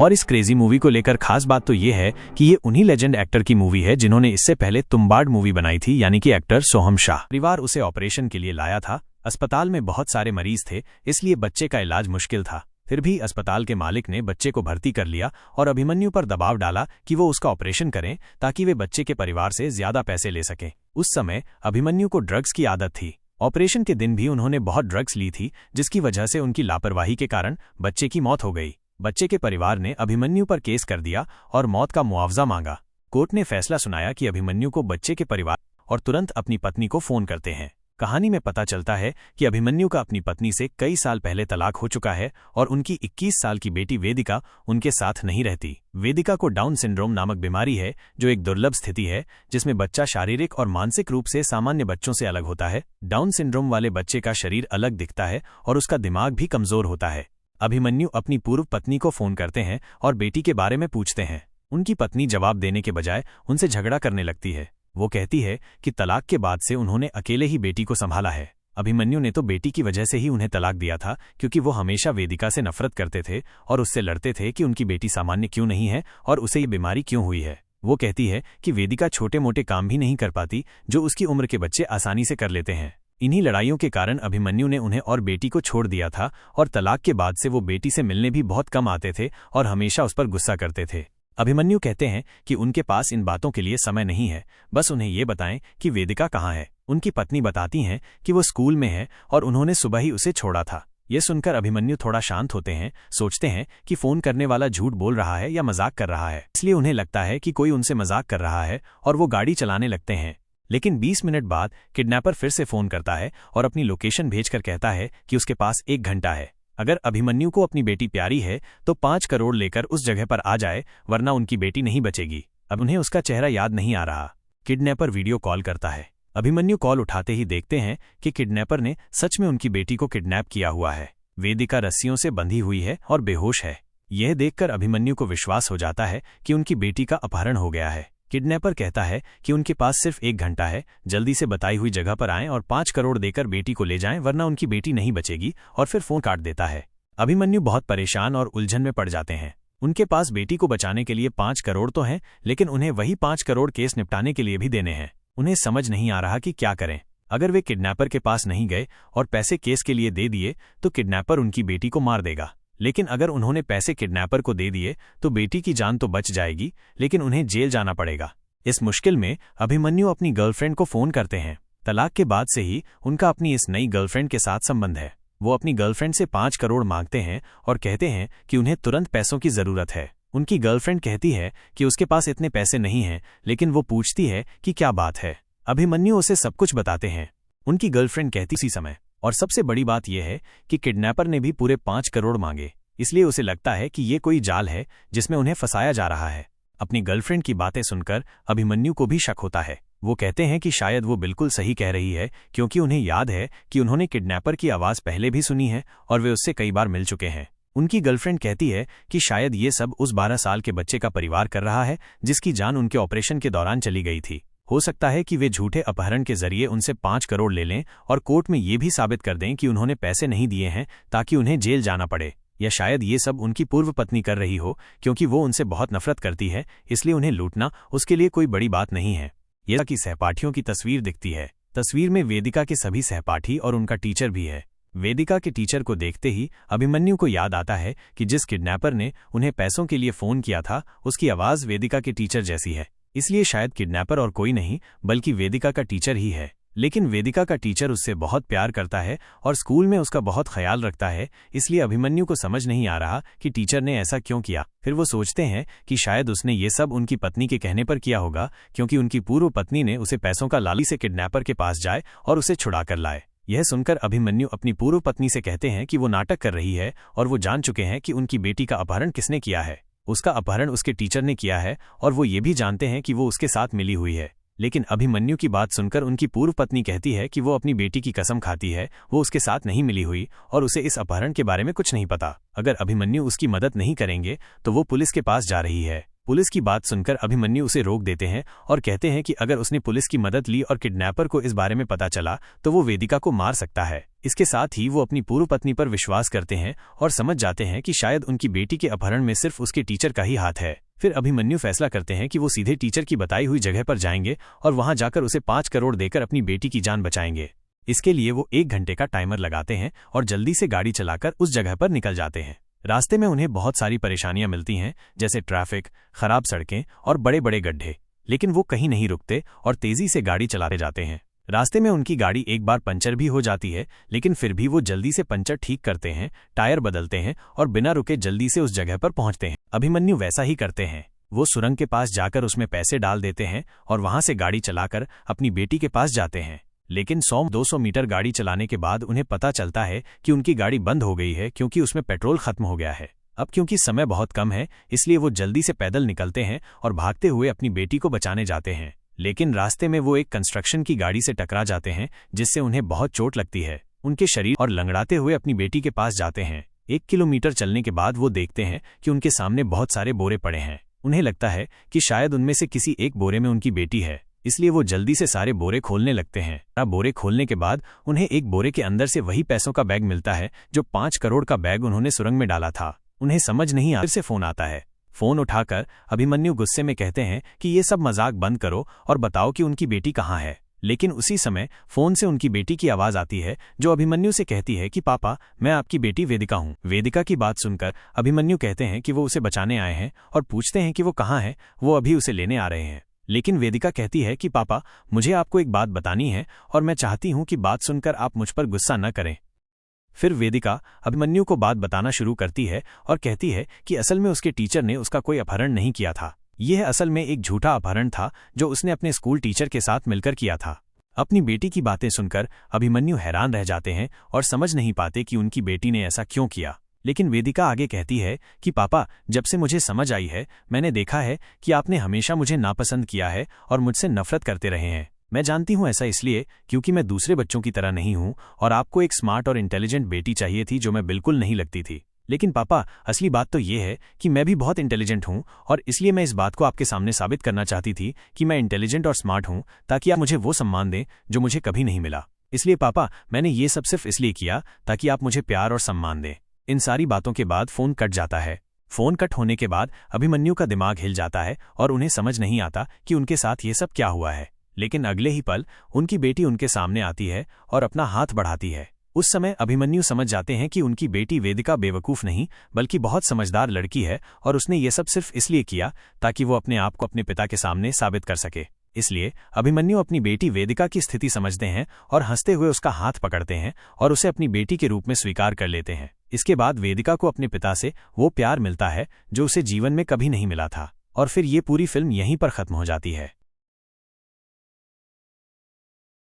और इस crazy movie को लेकर खास बात तो ये है कि ये उन्हीं लेजेंड एक्टर की मूवी है जिन्होंने इससे पहले तुम्बाड़ मूवी बनाई थी, यानी कि एक्टर सोहम शाह। परिवार उसे ऑपरेशन के लिए लाया था। अस्पताल में बहुत सारे मरीज थे, इसलिए बच्चे का इलाज मुश्किल था। फिर भी अस्पताल के मालिक ने बच्चे को भर्ती कर लिया और अभिमन्यु पर दबाव डाला कि वो उसका ऑपरेशन करें ताकि वे बच्चे के परिवार से ज्यादा पैसे ले सकें। उस समय अभिमन्यु को ड्रग्स की आदत थी। ऑपरेशन के दिन भी उन्होंने बहुत ड्रग्स ली थी, जिसकी वजह से उनकी लापरवाही के कारण बच्चे की मौत हो गई। बच्चे के परिवार ने अभिमन्यु पर केस कर दिया और मौत का मुआवजा मांगा। कोर्ट ने फैसला सुनाया कि अभिमन्यु को बच्चे के परिवार और तुरंत अपनी पत्नी को फोन करते हैं। कहानी में पता चलता है कि अभिमन्यु का अपनी पत्नी से कई साल पहले तलाक हो चुका है और उनकी 21 साल की बेटी वेदिका उनके साथ नहीं रहती। वेदिका को डाउन सिंड्रोम नामक बीमारी है, जो एक दुर्लभ स्थिति है जिसमें बच्चा शारीरिक और मानसिक रूप से सामान्य बच्चों से अलग होता है। डाउन सिंड्रोम वाले बच्चे का शरीर अलग दिखता है और उसका दिमाग भी कमजोर होता है। अभिमन्यु अपनी पूर्व पत्नी को फोन करते हैं और बेटी के बारे में पूछते हैं। उनकी पत्नी जवाब देने के बजाय उनसे झगड़ा करने लगती है। वो कहती है कि तलाक के बाद से उन्होंने अकेले ही बेटी को संभाला है। अभिमन्यु ने तो बेटी की वजह से ही उन्हें तलाक दिया था, क्योंकि वो हमेशा वेदिका से नफरत करते थे और उससे लड़ते थे कि उनकी बेटी सामान्य क्यों नहीं है और उसे ये बीमारी क्यों हुई है। वो कहती है कि वेदिका छोटे मोटे काम भी नहीं कर पाती, जो उसकी उम्र के बच्चे आसानी से कर लेते हैं। इन्हीं लड़ाइयों के कारण अभिमन्यु ने उन्हें और बेटी को छोड़ दिया था और तलाक के बाद से वो बेटी से मिलने भी बहुत कम आते थे और हमेशा उस पर गुस्सा करते थे। अभिमन्यु कहते हैं कि उनके पास इन बातों के लिए समय नहीं है, बस उन्हें ये बताएं कि वेदिका कहाँ है। उनकी पत्नी बताती हैं कि वो स्कूल में है और उन्होंने सुबह ही उसे छोड़ा था। ये सुनकर अभिमन्यु थोड़ा शांत होते हैं, सोचते हैं कि फोन करने वाला झूठ बोल रहा है या मजाक कर रहा है। इसलिए उन्हें लगता है कि कोई उनसे मजाक कर रहा है और वो गाड़ी चलाने लगते हैं। लेकिन 20 मिनट बाद किडनैपर फिर से फोन करता है और अपनी लोकेशन भेजकर कहता है कि उसके पास 1 घंटा है। अगर अभिमन्यु को अपनी बेटी प्यारी है तो 5 करोड़ लेकर उस जगह पर आ जाए, वरना उनकी बेटी नहीं बचेगी। अब उन्हें उसका चेहरा याद नहीं आ रहा। किडनैपर वीडियो कॉल करता है। अभिमन्यु कॉल उठाते ही देखते हैं कि किडनैपर ने सच में उनकी बेटी को किडनैप किया हुआ है। वेदिका रस्सियों से बंधी हुई है और बेहोश है। यह देखकर अभिमन्यु को विश्वास हो जाता है कि उनकी बेटी का अपहरण हो गया है। किडनैपर कहता है कि उनके पास सिर्फ 1 घंटा है, जल्दी से बताई हुई जगह पर आएं और 5 करोड़ देकर बेटी को ले जाएं, वरना उनकी बेटी नहीं बचेगी, और फिर फोन काट देता है। अभिमन्यु बहुत परेशान और उलझन में पड़ जाते हैं। उनके पास बेटी को बचाने के लिए 5 करोड़ तो हैं, लेकिन उन्हें वही 5 करोड़ केस निपटाने के लिए भी देने हैं। उन्हें समझ नहीं आ रहा कि क्या करें। अगर वे किडनैपर के पास नहीं गए और पैसे केस के लिए दे दिए तो किडनैपर उनकी बेटी को मार देगा, लेकिन अगर उन्होंने पैसे किडनैपर को दे दिए तो बेटी की जान तो बच जाएगी, लेकिन उन्हें जेल जाना पड़ेगा। इस मुश्किल में अभिमन्यु अपनी गर्लफ्रेंड को फोन करते हैं। तलाक के बाद से ही उनका अपनी इस नई गर्लफ्रेंड के साथ संबंध है। वो अपनी गर्लफ्रेंड से 5 करोड़ मांगते हैं और कहते हैं कि उन्हें तुरंत पैसों की जरूरत है। उनकी गर्लफ्रेंड कहती है कि उसके पास इतने पैसे नहीं हैं, लेकिन वो पूछती है कि क्या बात है। अभिमन्यु उसे सब कुछ बताते हैं। उनकी गर्लफ्रेंड कहती उसी समय। और सबसे बड़ी बात यह है कि किडनैपर ने भी पूरे 5 करोड़ मांगे, इसलिए उसे लगता है कि ये कोई जाल है जिसमें उन्हें फंसाया जा रहा है। अपनी गर्लफ्रेंड की बातें सुनकर अभिमन्यु को भी शक होता है। वो कहते हैं कि शायद वो बिल्कुल सही कह रही है, क्योंकि उन्हें याद है कि उन्होंने किडनैपर की आवाज पहले भी सुनी है और वे उससे कई बार मिल चुके हैं। उनकी गर्लफ्रेंड कहती है कि शायद ये सब उस 12 साल के बच्चे का परिवार कर रहा है, जिसकी जान उनके ऑपरेशन के दौरान चली गई थी। हो सकता है कि वे झूठे अपहरण के जरिए उनसे 5 करोड़ ले लें और कोर्ट में ये भी साबित कर दें कि उन्होंने पैसे नहीं दिए हैं ताकि उन्हें जेल जाना पड़े। या शायद ये सब उनकी पूर्व पत्नी कर रही हो, क्योंकि वो उनसे बहुत नफरत करती है, इसलिए उन्हें लूटना उसके लिए कोई बड़ी बात नहीं है। यह की सहपाठियों की तस्वीर दिखती है। तस्वीर में वेदिका के सभी सहपाठी और उनका टीचर भी है। वेदिका के टीचर को देखते ही अभिमन्यु को याद आता है कि जिस किडनैपर ने उन्हें पैसों के लिए फोन किया था, उसकी आवाज वेदिका के टीचर जैसी है। इसलिए शायद किडनैपर और कोई नहीं बल्कि वेदिका का टीचर ही है। लेकिन वेदिका का टीचर उससे बहुत प्यार करता है और स्कूल में उसका बहुत ख्याल रखता है, इसलिए अभिमन्यु को समझ नहीं आ रहा कि टीचर ने ऐसा क्यों किया। फिर वो सोचते हैं कि शायद उसने ये सब उनकी पत्नी के कहने पर किया होगा, क्योंकि उनकी पूर्व पत्नी ने उसे पैसों का लालच से किडनैपर के पास जाए और उसे छुड़ा कर लाए। यह सुनकर अभिमन्यु अपनी पूर्व पत्नी से कहते हैं कि वो नाटक कर रही है और वो जान चुके हैं कि उनकी बेटी का अपहरण किसने किया है। उसका अपहरण उसके टीचर ने किया है और वो ये भी जानते हैं कि वो उसके साथ मिली हुई है। लेकिन अभिमन्यु की बात सुनकर उनकी पूर्व पत्नी कहती है कि वो अपनी बेटी की कसम खाती है वो उसके साथ नहीं मिली हुई और उसे इस अपहरण के बारे में कुछ नहीं पता। अगर अभिमन्यु उसकी मदद नहीं करेंगे तो वो पुलिस के पास जा रही है। पुलिस की बात सुनकर अभिमन्यु उसे रोक देते हैं और कहते हैं कि अगर उसने पुलिस की मदद ली और किडनैपर को इस बारे में पता चला तो वो वेदिका को मार सकता है। इसके साथ ही वो अपनी पूर्व पत्नी पर विश्वास करते हैं और समझ जाते हैं कि शायद उनकी बेटी के अपहरण में सिर्फ उसके टीचर का ही हाथ है। फिर अभिमन्यु फैसला करते हैं कि वो सीधे टीचर की बताई हुई जगह पर जाएंगे और वहां जाकर उसे 5 करोड़ देकर अपनी बेटी की जान बचाएंगे। इसके लिए वो 1 घंटे का टाइमर लगाते हैं और जल्दी से गाड़ी चलाकर उस जगह पर निकल जाते हैं। रास्ते में उन्हें बहुत सारी परेशानियां मिलती हैं, जैसे ट्रैफिक, खराब सड़कें और बड़े बड़े गड्ढे, लेकिन वो कहीं नहीं रुकते और तेजी से गाड़ी चलाते जाते हैं। रास्ते में उनकी गाड़ी एक बार पंचर भी हो जाती है, लेकिन फिर भी वो जल्दी से पंचर ठीक करते हैं, टायर बदलते हैं और बिना रुके जल्दी से उस जगह पर पहुंचते हैं। अभिमन्यु वैसा ही करते हैं। वो सुरंग के पास जाकर उसमें पैसे डाल देते हैं और वहां से गाड़ी चलाकर अपनी बेटी के पास जाते हैं। लेकिन 100-200 मीटर गाड़ी चलाने के बाद उन्हें पता चलता है कि उनकी गाड़ी बंद हो गई है क्योंकि उसमें पेट्रोल खत्म हो गया है। अब क्योंकि समय बहुत कम है, इसलिए वो जल्दी से पैदल निकलते हैं और भागते हुए अपनी बेटी को बचाने जाते हैं। लेकिन रास्ते में वो एक कंस्ट्रक्शन की गाड़ी से टकरा जाते हैं, जिससे उन्हें बहुत चोट लगती है। उनके शरीर और लंगड़ाते हुए अपनी बेटी के पास जाते हैं। 1 किलोमीटर चलने के बाद वो देखते हैं कि उनके सामने बहुत सारे बोरे पड़े हैं। उन्हें लगता है कि शायद उनमें से किसी एक बोरे में उनकी बेटी है, इसलिए वो जल्दी से सारे बोरे खोलने लगते हैं। बोरे खोलने के बाद उन्हें एक बोरे के अंदर से वही पैसों का बैग मिलता है जो 5 करोड़ का बैग उन्होंने सुरंग में डाला था। उन्हें समझ नहीं आता, फिर से फोन आता है। फोन उठाकर अभिमन्यु गुस्से में कहते हैं कि ये सब मजाक बंद करो और बताओ कि उनकी बेटी कहाँ है। लेकिन उसी समय फोन से उनकी बेटी की आवाज आती है, जो अभिमन्यु से कहती है कि पापा, मैं आपकी बेटी वेदिका हूँ। वेदिका की बात सुनकर अभिमन्यु कहते हैं कि वो उसे बचाने आए हैं और पूछते हैं कि वो कहाँ है। वो अभी उसे लेने आ रहे हैं। लेकिन वेदिका कहती है कि पापा, मुझे आपको एक बात बतानी है और मैं चाहती हूं कि बात सुनकर आप मुझ पर गुस्सा न करें। फिर वेदिका अभिमन्यु को बात बताना शुरू करती है और कहती है कि असल में उसके टीचर ने उसका कोई अपहरण नहीं किया था। यह असल में एक झूठा अपहरण था जो उसने अपने स्कूल टीचर के साथ मिलकर किया था। अपनी बेटी की बातें सुनकर अभिमन्यु हैरान रह जाते हैं और समझ नहीं पाते कि उनकी बेटी ने ऐसा क्यों किया। लेकिन वेदिका आगे कहती है कि पापा, जब से मुझे समझ आई है, मैंने देखा है कि आपने हमेशा मुझे नापसंद किया है और मुझसे नफरत करते रहे हैं। मैं जानती हूँ ऐसा इसलिए क्योंकि मैं दूसरे बच्चों की तरह नहीं हूँ और आपको एक स्मार्ट और इंटेलिजेंट बेटी चाहिए थी जो मैं बिल्कुल नहीं लगती थी। लेकिन पापा, असली बात तो ये है कि मैं भी बहुत इंटेलिजेंट हूँ और इसलिए मैं इस बात को आपके सामने साबित करना चाहती थी कि मैं इंटेलिजेंट और स्मार्ट हूँ, ताकि आप मुझे वो सम्मान दें जो मुझे कभी नहीं मिला। इसलिए पापा, मैंने ये सब सिर्फ इसलिए किया ताकि आप मुझे प्यार और सम्मान दें। इन सारी बातों के बाद फोन कट जाता है। फोन कट होने के बाद अभिमन्यु का दिमाग हिल जाता है और उन्हें समझ नहीं आता कि उनके साथ ये सब क्या हुआ है। लेकिन अगले ही पल उनकी बेटी उनके सामने आती है और अपना हाथ बढ़ाती है। उस समय अभिमन्यु समझ जाते हैं कि उनकी बेटी वेदिका बेवकूफ नहीं बल्कि बहुत समझदार लड़की है और उसने ये सब सिर्फ इसलिए किया ताकि वो अपने आप को अपने पिता के सामने साबित कर सके। इसलिए अभिमन्यु अपनी बेटी वेदिका की स्थिति समझते हैं और हंसते हुए उसका हाथ पकड़ते हैं और उसे अपनी बेटी के रूप में स्वीकार कर लेते हैं। इसके बाद वेदिका को अपने पिता से वो प्यार मिलता है जो उसे जीवन में कभी नहीं मिला था। और फिर ये पूरी फिल्म यहीं पर खत्म हो जाती है।